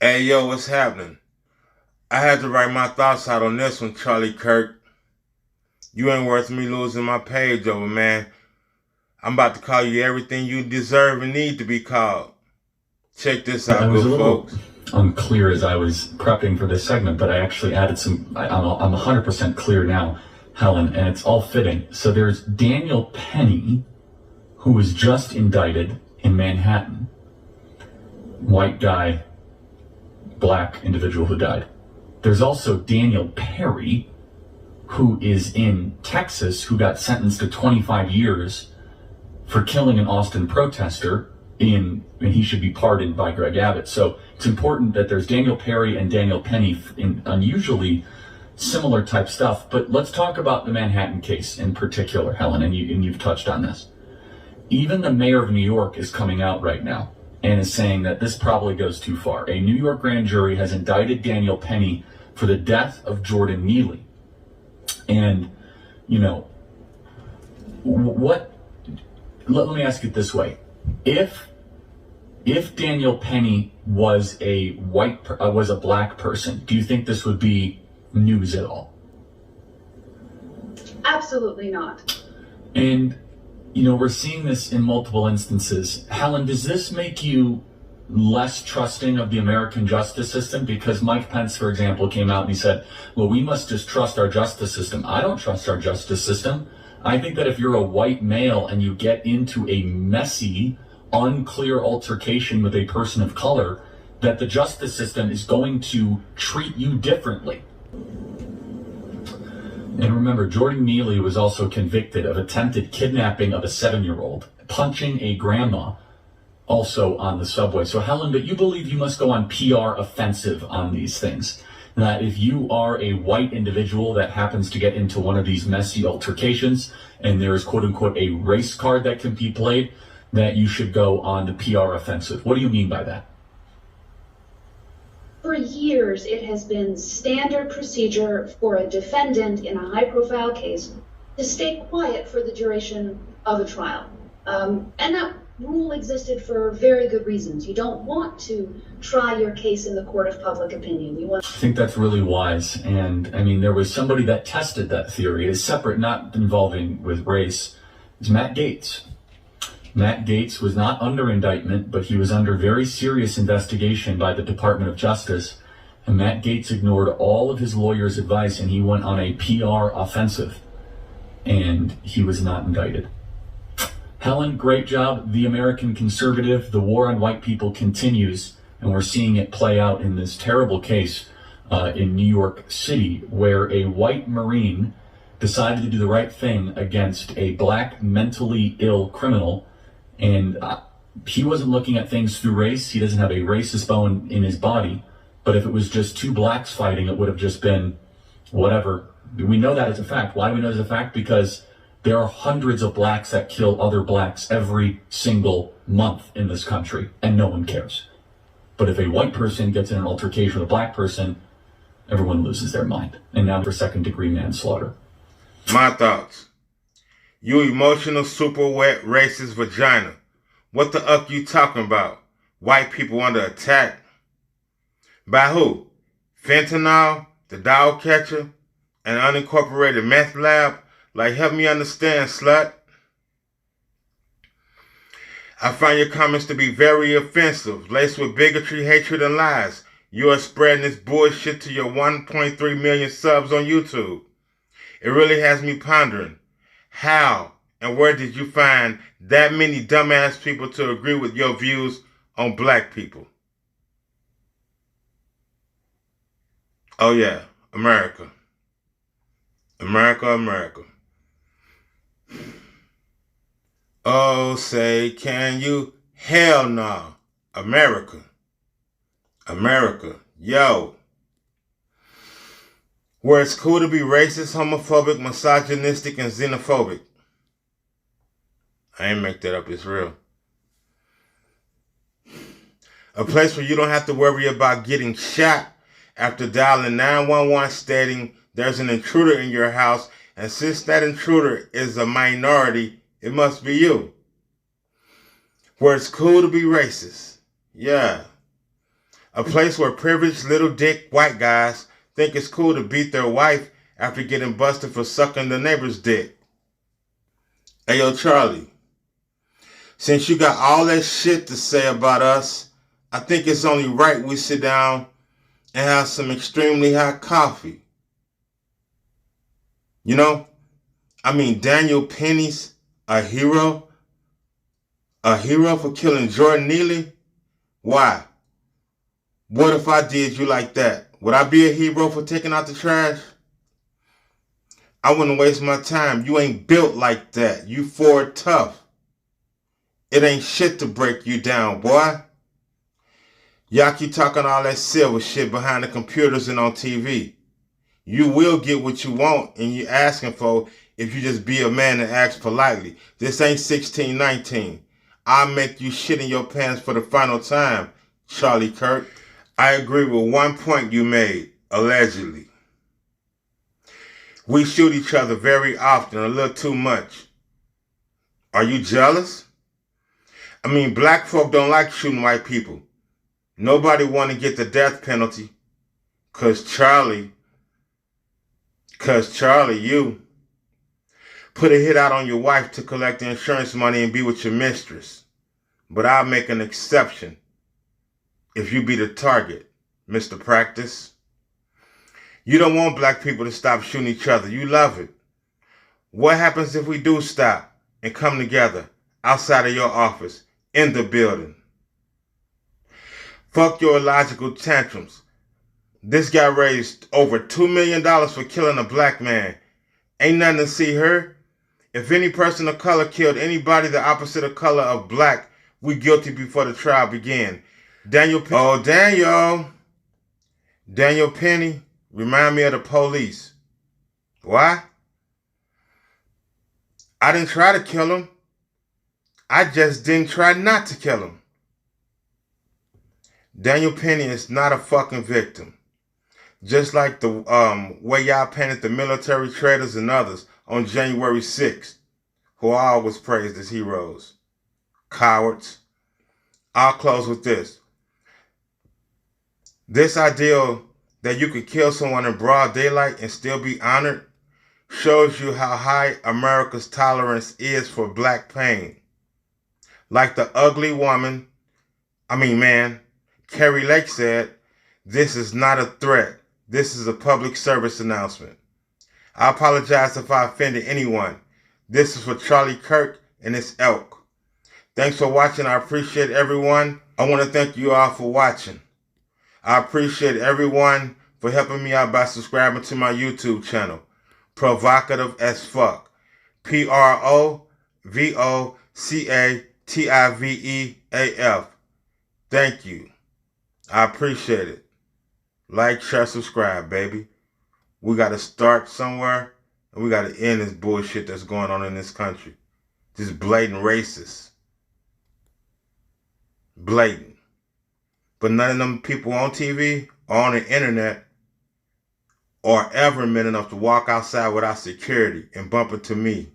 Hey, yo, what's happening? I had to write my thoughts out on this one, Charlie Kirk. You ain't worth me losing my page over, man. I'm about to call you everything you deserve and need to be called. Check this I out, was a good little folks. unclear as I was prepping for this segment, but I actually added some. I'm 100% clear now, Helen, and it's all fitting. So there's Daniel Penny, who was just indicted in Manhattan. White guy, black individual who died. There's also Daniel Perry, who is in Texas, who got sentenced to 25 years for killing an Austin protester, and he should be pardoned by Greg Abbott. So it's important that there's Daniel Perry and Daniel Penny in unusually similar type stuff. But let's talk about the Manhattan case in particular, Helen, and you've touched on this. Even the mayor of New York is coming out right now and is saying that this probably goes too far. A New York grand jury has indicted Daniel Penny for the death of Jordan Neely. And, let me ask it this way. If Daniel Penny was a black person, do you think this would be news at all? Absolutely not. And, we're seeing this in multiple instances. Helen, does this make you less trusting of the American justice system? Because Mike Pence, for example, came out and he said, well, we must just trust our justice system. I don't trust our justice system. I think that if you're a white male and you get into a messy, unclear altercation with a person of color, that the justice system is going to treat you differently. And remember, Jordan Neely was also convicted of attempted kidnapping of a 7-year-old, punching a grandma, also on the subway. So Helen, but you believe you must go on PR offensive on these things. That if you are a white individual that happens to get into one of these messy altercations and there is quote unquote a race card that can be played, that you should go on the PR offensive. What do you mean by that? For years, it has been standard procedure for a defendant in a high-profile case to stay quiet for the duration of a trial. And that rule existed for very good reasons. You don't want to try your case in the court of public opinion. I think that's really wise. And I mean, there was somebody that tested that theory. It's separate, not involving with race. It's Matt Gaetz. Matt Gaetz was not under indictment, but he was under very serious investigation by the Department of Justice. And Matt Gaetz ignored all of his lawyers' advice and he went on a PR offensive. And he was not indicted. Helen, great job. The American conservative, the war on white people continues, and we're seeing it play out in this terrible case in New York City, where a white Marine decided to do the right thing against a black mentally ill criminal, and he wasn't looking at things through race. He doesn't have a racist bone in his body, but if it was just two blacks fighting, it would have just been whatever. We know that as a fact. Why do we know as a fact? Because there are hundreds of blacks that kill other blacks every single month in this country, and no one cares. But if a white person gets in an altercation with a black person, everyone loses their mind. And now for second-degree manslaughter. My thoughts. You emotional, super wet, racist vagina. What the uck you talking about? White people under attack? By who? Fentanyl, the dog catcher, an unincorporated meth lab? Like, help me understand, slut. I find your comments to be very offensive, laced with bigotry, hatred, and lies. You are spreading this bullshit to your 1.3 million subs on YouTube. It really has me pondering. How and where did you find that many dumbass people to agree with your views on black people? Oh yeah, America. America, America. Oh, say, can you? Hell no. America. America. Yo. Where it's cool to be racist, homophobic, misogynistic, and xenophobic. I ain't make that up, it's real. A place where you don't have to worry about getting shot after dialing 911 stating there's an intruder in your house, and since that intruder is a minority, it must be you. Where it's cool to be racist. Yeah. A place where privileged little dick white guys think it's cool to beat their wife after getting busted for sucking the neighbor's dick. Hey, yo, Charlie, since you got all that shit to say about us, I think it's only right we sit down and have some extremely hot coffee. You know, Daniel Penny's a hero? A hero for killing Jordan Neely? Why? What if I did you like that? Would I be a hero for taking out the trash? I wouldn't waste my time. You ain't built like that. You Ford tough. It ain't shit to break you down, boy. Y'all keep talking all that silver shit behind the computers and on TV. You will get what you want and you asking for if you just be a man and ask politely. This ain't 1619. I'll make you shit in your pants for the final time, Charlie Kirk. I agree with one point you made, allegedly. We shoot each other very often, a little too much. Are you jealous? Black folk don't like shooting white people. Nobody want to get the death penalty. Cause Charlie, you put a hit out on your wife to collect the insurance money and be with your mistress. But I'll make an exception if you be the target, Mr. Practice. You don't want black people to stop shooting each other. You love it. What happens if we do stop and come together outside of your office, in the building? Fuck your illogical tantrums. This guy raised over $2 million for killing a black man. Ain't nothing to see here. If any person of color killed anybody the opposite of color of black, we guilty before the trial began. Daniel Penny, remind me of the police. Why? I didn't try to kill him. I just didn't try not to kill him. Daniel Penny is not a fucking victim. Just like the way y'all painted the military traitors and others on January 6th, who are always praised as heroes. Cowards. I'll close with this. This ideal that you could kill someone in broad daylight and still be honored shows you how high America's tolerance is for black pain. Like the ugly man, Carrie Lake said, this is not a threat. This is a public service announcement. I apologize if I offended anyone. This is for Charlie Kirk and his elk. Thanks for watching. I appreciate everyone. I want to thank you all for watching. I appreciate everyone for helping me out by subscribing to my YouTube channel. Provocative as fuck. PROVOCATIVEAF. Thank you. I appreciate it. Like, share, subscribe, baby. We got to start somewhere, and we got to end this bullshit that's going on in this country. This blatant racist. Blatant. But none of them people on TV or on the internet are ever men enough to walk outside without security and bump into me.